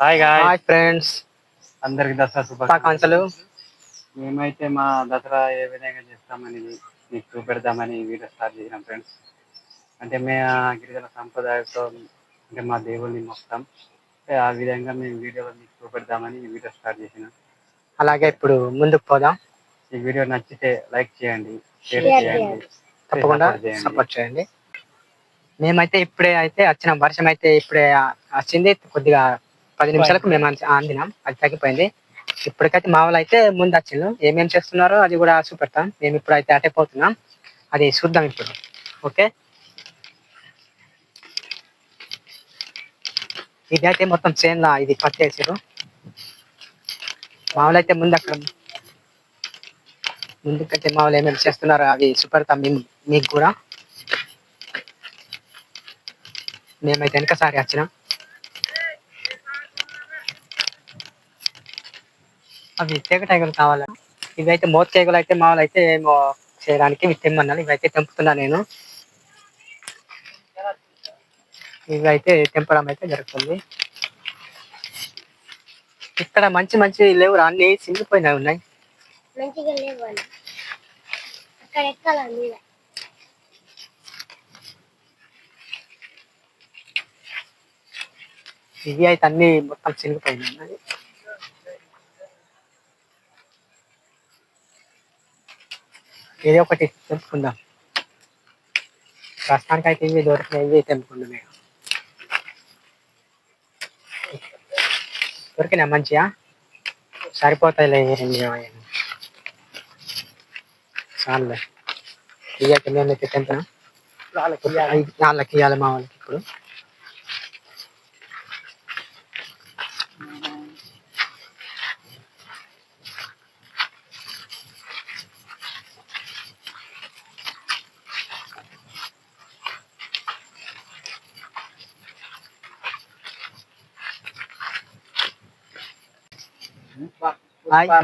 Hi hi friends, అందరికి దసరా శుభాకాంక్షలు. మేమైతే మా దసరా ఏ విధంగా చేస్తామని మీకు చూపెడదామని వీడియో స్టార్ట్ చేసినాం ఫ్రెండ్స్. అంటే మేము గిరిజన సంప్రదాయంతో అంటే మా దేవుళ్ళని మొత్తం ఆ విధంగా మేము వీడియోలో మీకు చూపెడదామని ఈ వీడియో స్టార్ట్ చేసినాం. అలాగే ఇప్పుడు ముందుకు పోదాం. ఈ వీడియో నచ్చితే లైక్ చేయండి, షేర్ చేయండి, తప్పకుండా సపోర్ట్ చేయండి. మేమైతే ఇప్పుడే అయితే వచ్చినాం. వర్షం అయితే ఇప్పుడే వచ్చింది. కొద్దిగా 10 నిమిషాలకు మేము అందినాం. అది తగ్గిపోయింది. ఇప్పటికైతే మా వాళ్ళు అయితే ముందు వచ్చిండు. ఏమేమి చేస్తున్నారో అది కూడా చూపెడతాం. మేము ఇప్పుడు అయితే అటే పోతున్నాం. అది చూద్దాం ఇప్పుడు. ఓకే, ఇది అయితే మొత్తం చేన్లా ఇది పత్తి వేసారు. మా వాళ్ళు అయితే ముందు అక్కడ ముందుకైతే మా వాళ్ళు ఏమేమి చేస్తున్నారో అవి చూపెడతాం మీకు కూడా. మేమైతే వెనకసారి వచ్చినాం. అవి తేగటైగలు కావాలి. ఇవైతే మోతేగలు అయితే మా వాళ్ళు అయితే ఏమో చేయడానికి ఇవి తెమ్మన్నారు. ఇవైతే తెంపుతున్నా నేను. ఇవైతే తెంపడం అయితే జరుగుతుంది. ఇక్కడ మంచి మంచి లేవు, అన్ని సింగిపోయినవి ఉన్నాయి. ఇవి అయితే అన్ని మొత్తం చినిగిపోయినాయి. ఏదో ఒకటి తెంపుకుందాం. ప్రస్తుతానికి అయితే ఇవి దొరికినాయి, ఇవి తెంపుకుందాం. దొరికినా మంచిగా సరిపోతాయిలే. చాలులే. ఇవి అయితే మేమైతే తెంపినాం. వాళ్ళకి ఇవ్వాలి మా వాళ్ళకి ఇప్పుడు.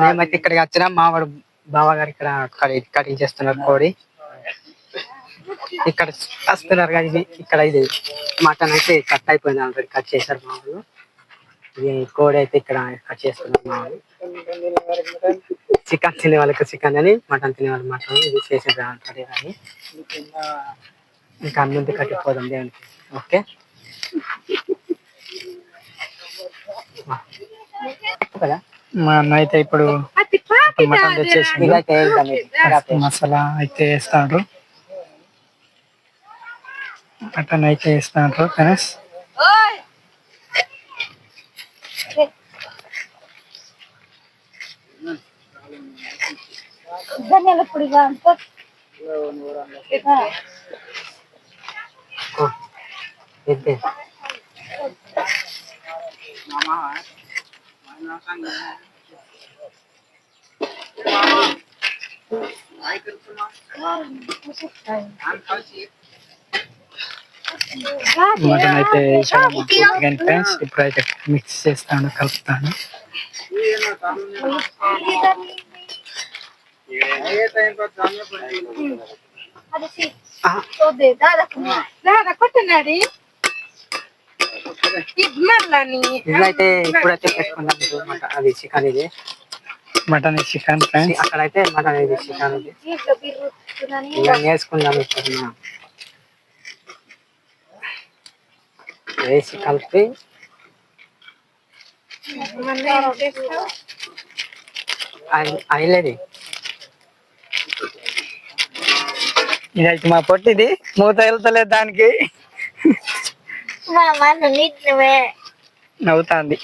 మేమైతే ఇక్కడికి వచ్చినా మా వాడు బావగారు ఇక్కడ కటింగ్ చేస్తున్నారు కోడి. ఇక్కడ వస్తున్నారు కానీ ఇది ఇక్కడ ఇది మటన్ అయితే కట్ అయిపోయింది. ఆల్రెడీ కట్ చేశారు మా వాళ్ళు. ఇది కోడి అయితే ఇక్కడ కట్ చేస్తున్నారు మా వాళ్ళు. చికెన్ తినే వాళ్ళకి చికెన్ అని, మటన్ తినే వాళ్ళకి మటన్. ఇది చేసేది ఆల్రెడీ కానీ ఇంకా ముందు కట్టిపోదాం దేవునికి. ఓకే, కదా. మా అన్న అయితే ఇప్పుడు మటన్ తెచ్చేసి మసాలా అయితే వేస్తాడు. మటన్ అయితే వేస్తాడు ఫ్రెండ్స్. మటన్ అయితే ఫ్రెండ్స్ ఇప్పుడైతే మిక్స్ చేస్తాను, కలుపుతాను. ఇదైతే ఇప్పుడైతే పెట్టుకున్నాం. అది చికెన్, ఇది మటన్, చికెన్ ఫ్రెండ్స్. అక్కడైతే మటన్, ఇది చికెన్. ఇది వేసుకుందాం. ఇప్పుడు వేసి కలిపి అయిలేదు. ఇదైతే మా పొట్టిది మూత వెళ్తలేదు దానికి. నవ్వుతాంది.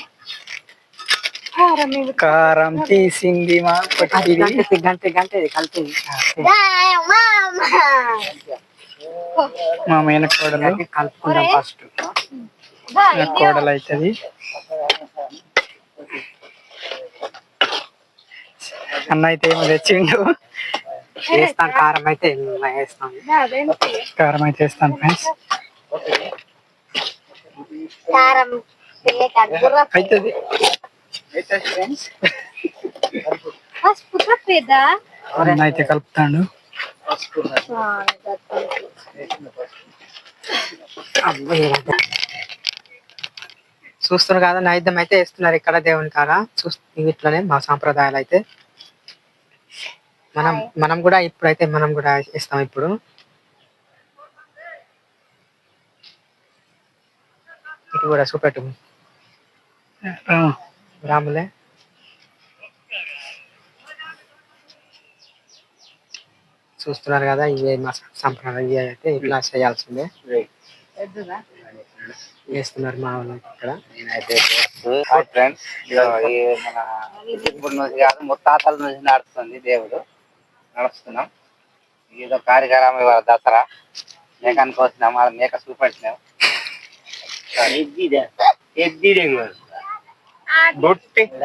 కారం తీసింది మా పొట్టిది. గంట కలిపి మా మేన కోడలు కలుపుకుందాం. ఫస్ట్ కోడలు అవుతుంది. అన్న అయితే ఏమో తెచ్చిండు. వేస్తాను కారం అయితే వేస్తాను. కారం అయితే వేస్తాను ఫ్రెండ్స్. అవుతుంది అన్న అయితే కలుపుతాడు. చూస్తున్నారు కదా, నైవేద్యం అయితే ఇస్తున్నారు ఇక్కడ దేవుని కాడ. ఇట్లనే మా సాంప్రదాయాలు అయితే మనం మనం కూడా ఇప్పుడైతే మనం కూడా ఇస్తాం. ఇప్పుడు ఇటు కూడా చూపెట్టు రాములే. చూస్తున్నారు కదా, ఇవే మా సంప్రదాయం. ఇవి అయితే ఇట్లా చేయాల్సిందే చేస్తున్నారు మా వాళ్ళు ఇక్కడ. నేనైతే ఫ్రెండ్స్ మన ఇప్పుడు నుంచి కాదు ముత్తాతల నుంచి నడుస్తుంది దేవుడు, నడుస్తున్నాం. ఏదో కార్యక్రమం ఇవాళ దసరా మేకనికి వచ్చినాం, అది మేక చూపెట్టినాం.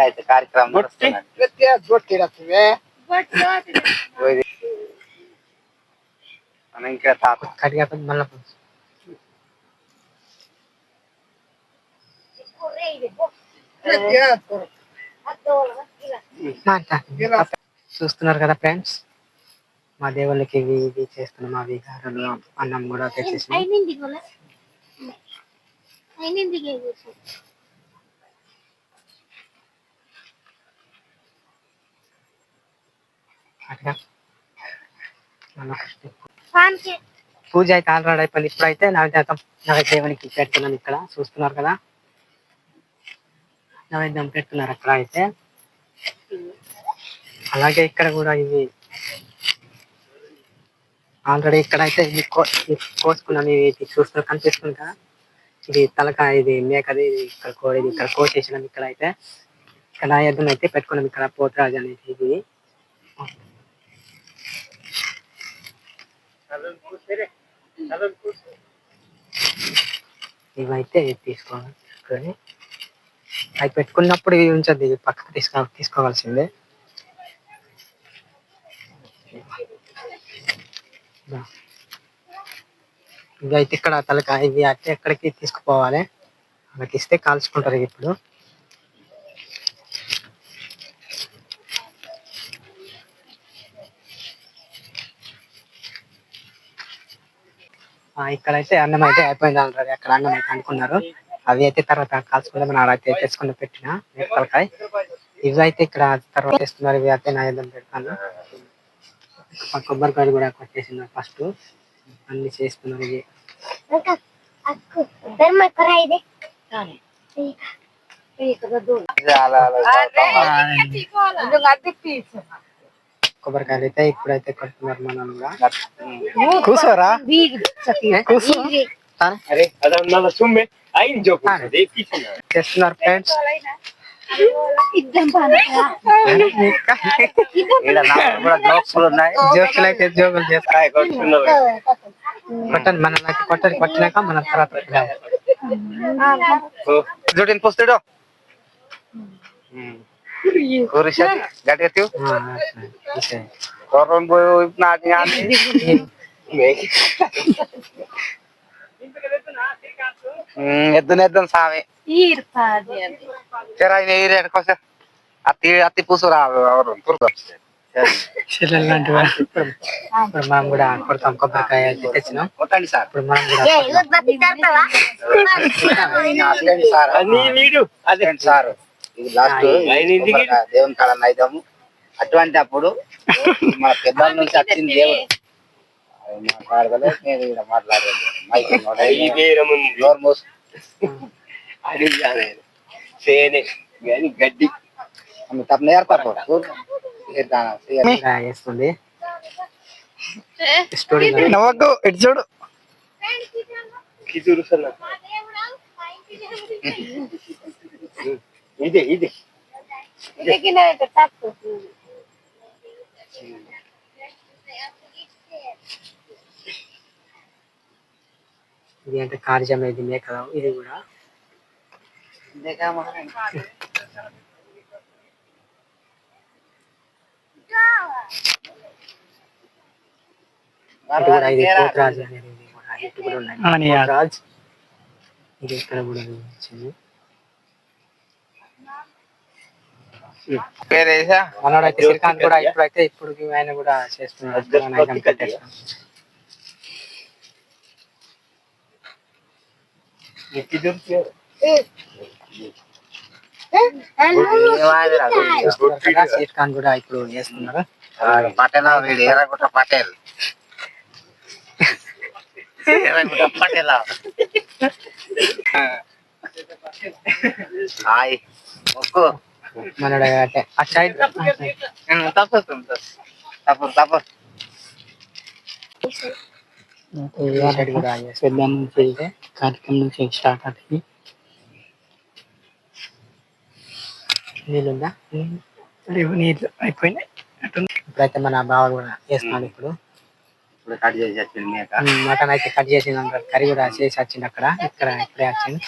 అయితే కార్యక్రమం మనం ఇంకా తాత కడిగా మళ్ళీ చూస్తున్నారు కదా ఫ్రెండ్స్, మా దేవుళ్ళకి ఇవి ఇవి చేస్తున్నాం. అవి గారెలు, అన్నం కూడా తెచ్చేసి పూజ అయితే ఆల్రెడీ అయిపోయింది. ఇప్పుడైతే నైవేద్యం దేవునికి పెడుతున్నాం. ఇక్కడ చూస్తున్నారు కదా, నైవేద్యం పెడుతున్నారు అక్కడ అయితే. అలాగే ఇక్కడ కూడా ఇవి ఆల్రెడీ ఇక్కడ అయితే ఇది కోసుకున్నాం. ఇవి చూస్తున్నారు, కనిపిస్తుంది కదా, ఇది తలకాయ, ఇది మేకది, ఇక్కడ కోడి, ఇక్కడ కోసేసినాం. ఇక్కడ అయితే ఇక్కడ నైవేద్యం అయితే పెట్టుకున్నాం. ఇక్కడ పోతరాజు అనేది ఇది ఇవైతే తీసుకోవాలి. అవి పెట్టుకున్నప్పుడు ఇవి ఉంచద్దు, ఇవి పక్కకు తీసుకోవాల్సిందే. ఇవి అయితే ఇక్కడ తలకాయ ఇవి అయితే ఎక్కడికి తీసుకుపోవాలి, వాళ్ళకి ఇస్తే కాల్చుకుంటారు. ఇప్పుడు ఇక్కడైతే అన్నం అయితే అయిపోయింది ఆల్రెడీ. అక్కడ అన్నం అయితే అనుకున్నారు, అవి అయితే తర్వాత కాల్చుకుంటే మనం ఆడైతే తెచ్చుకుని పెట్టిన తలకాయ. ఇవి అయితే ఇక్కడ తర్వాత చేస్తున్నారు. ఇవి అయితే నైవేద్యం పెడతాను. కొబ్బరికాయలు కూడా కొట్టేసినారు ఫస్ట్, అన్ని చేస్తున్నారు. ఇవి కొబ్బరికాయలు అయితే ఇప్పుడైతే కొడుతున్నారు. మనం కూడా కూర్చోరా చేస్తున్నారు ఫ్రెండ్స్. జోకులు అయితే జోకులు చేస్తాయి. కొట్టండి, మనం కొట్టినాక మనం తర్వాత పుస్తడు గట్టిగా ఎద్దునేద్దాం సామి అత్తి పూసురా ఇప్పుడు మనం కూడా కొడతాం. కొబ్బరికాయ అయితే తెచ్చినాం. కొట్టండి సార్. ఇప్పుడు మనం కూడా సార్ ఇది లాస్ట్ దేవుని కాడ నైదాము. అటువంటి అప్పుడు మన పెద్దల నుంచి వచ్చింది దేవుడు మాట్లాడగలే. నేను ఇక్కడ మాట్లాడలేదు గడ్డి తప్ప వేస్తుంది. స్టోరీ ఎటు చూడు ఇది ఇది ఇది అంటే కార్యం ఇది మేక. ఇది కూడా ఇది పోతరాజు అనేది ఇటు కూడా ఉన్నాయి. ఇది ఇక్కడ కూడా వచ్చింది. మనోడైతే శ్రీకాంత్ కూడా ఇప్పుడు ఆయన కూడా చేస్తున్నాడు. స్వీట్ కార్న్ కూడా ఇప్పుడు వేసుకున్నారు. పటేల్ వీడు ఎర్రగుట్ట పటేల్ పటేల్ హాయ్ మొక్కు మనోడు అంటే ఆ సైడ్ తప్పొస్తుంది తప్ప సైడ్ కూడా పెద్ద నుంచి కార్యక్రమం నుంచి స్టార్ట్ అవుతుంది. నీళ్ళుందా? లేవు, నీళ్ళు అయిపోయినాయి. ఇప్పుడైతే మన బావ కూడా వేస్తున్నాడు. ఇప్పుడు కట్ చేసి వచ్చింది మేక మటన్ అయితే కట్ చేసింది అంటారు. కర్రీ కూడా చేసి వచ్చింది అక్కడ. ఇక్కడ ఇప్పుడే వచ్చింది.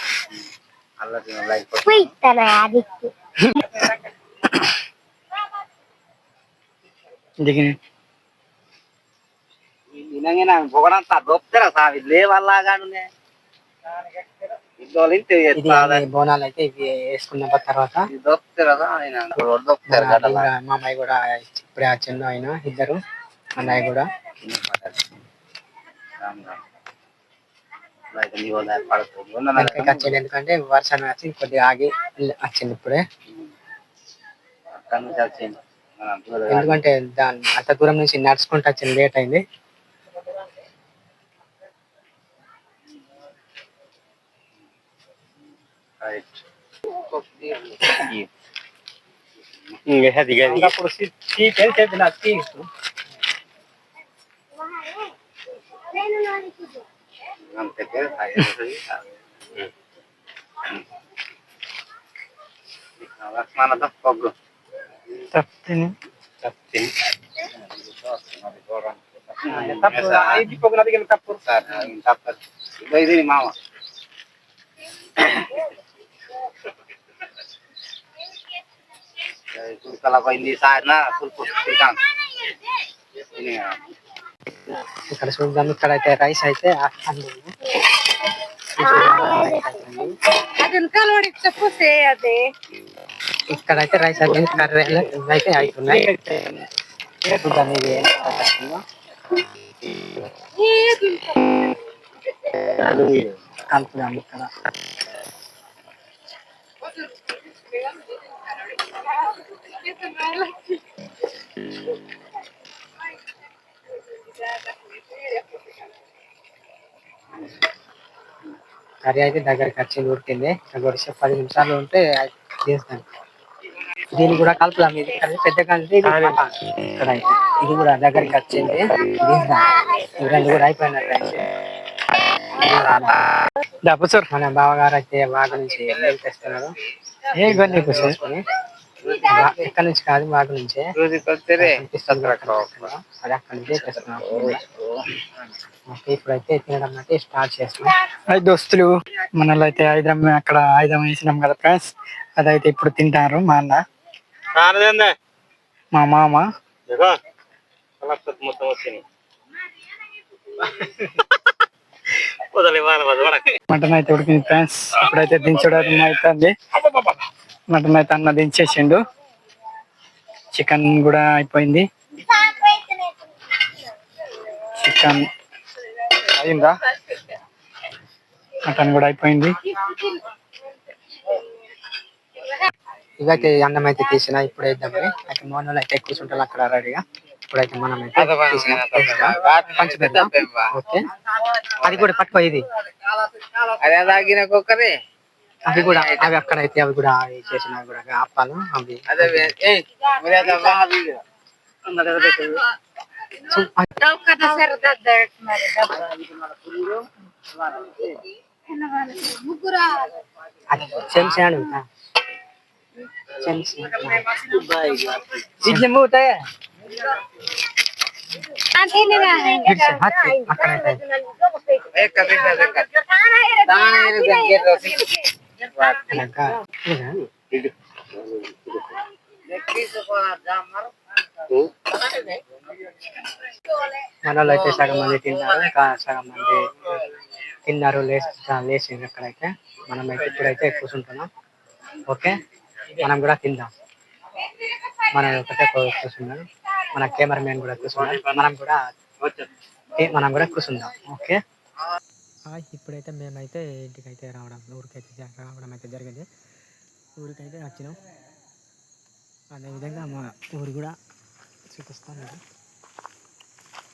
పొగడంతా దొప్పుతారా సార్ లేవల్లాగాను బోనాలు అయితే ఇవి వేసుకున్న తర్వాత మా అమ్మాయి కూడా ఇప్పుడే వచ్చింది. ఆయన ఇద్దరు అన్నయ్య కూడా వచ్చింది. ఎందుకంటే వర్షం వచ్చి కొద్దిగా ఆగి వచ్చింది ఇప్పుడే. ఎందుకంటే అంత దూరం నుంచి నడుచుకుంటూ వచ్చింది, లేట్ అయింది. పొగ్గు తప్పింది ఇది మామ పోయింది సార్ ఇక్కడ చూద్దాం. ఇక్కడ అయితే రైస్ అయితే ఇక్కడైతే రైస్ అయితే కర్రీలు అయితే అవుతున్నాయి. చూద్దాం ఇది కలుపుదాం. ఇక్కడ కర్రీ అయితే దగ్గరికి వచ్చింది, ఉడికింది. 10 నిమిషాలు ఉంటే చేస్తాను. దీన్ని కూడా కలుపుదాం. ఇది పెద్ద కలిపి ఇక్కడ అయితే ఇది కూడా దగ్గరికి వచ్చింది. ఈ రెండు కూడా అయిపోయినట్టు. మన బావగారు అయితే వాగు నుంచి తెస్తున్నారు. ఎక్కడి నుంచి కాదు, వాగు నుంచే అది అక్కడి నుంచే తెస్తున్నాం. ఇప్పుడైతే తినడం అయితే స్టార్ట్ చేస్తున్నాం. అది దోస్తులు మనలో అయితే అక్కడ ఆయుధం వేసినాం కదా ఫ్రెండ్స్, అదైతే ఇప్పుడు తింటారు. మా అన్న, మా మామ, మటన్ అయితే ఉడికింది ఫ్రెండ్స్. ఇప్పుడైతే దించడం అవుతుంది. మటన్ అయితే అన్న దించేసిండు. చికెన్ కూడా అయిపోయింది. చికెన్ అయిందా? మటన్ కూడా అయిపోయింది. ఇవైతే అన్నం అయితే తీసిన ఇప్పుడు వేద్దామని. అయితే మోనోళ్ళు అయితే కూర్చుంటారు అక్కడ రెడీగా. ఇప్పుడైతే మనం అయితే ఓకే. అది కూడా పట్టుకో. ఇది అవి కూడా అవి అక్కడైతే అవి కూడా చేసిన కూడా అప్పాలు అవి చెంచాడు మనలో అయితే సగం మంది తిన్నారు, ఇంకా సగం మంది తిన్నారు లేచింది. అక్కడైతే మనం అయితే ఇప్పుడైతే కూర్చుంటున్నాం. ఓకే, మనం కూడా తిందాం. మనం ఒకటే కూర్చున్నాం, మన కెమెరామెన్ కూడా కూర్చున్నాం. మనం కూడా కూర్చుందాం. ఓకే, ఇప్పుడైతే మేమైతే ఇంటికైతే ఊరికైతే రావడం అయితే జరిగింది. ఊరికైతే వచ్చినాం. అదేవిధంగా మా ఊరు కూడా చూపిస్తాను.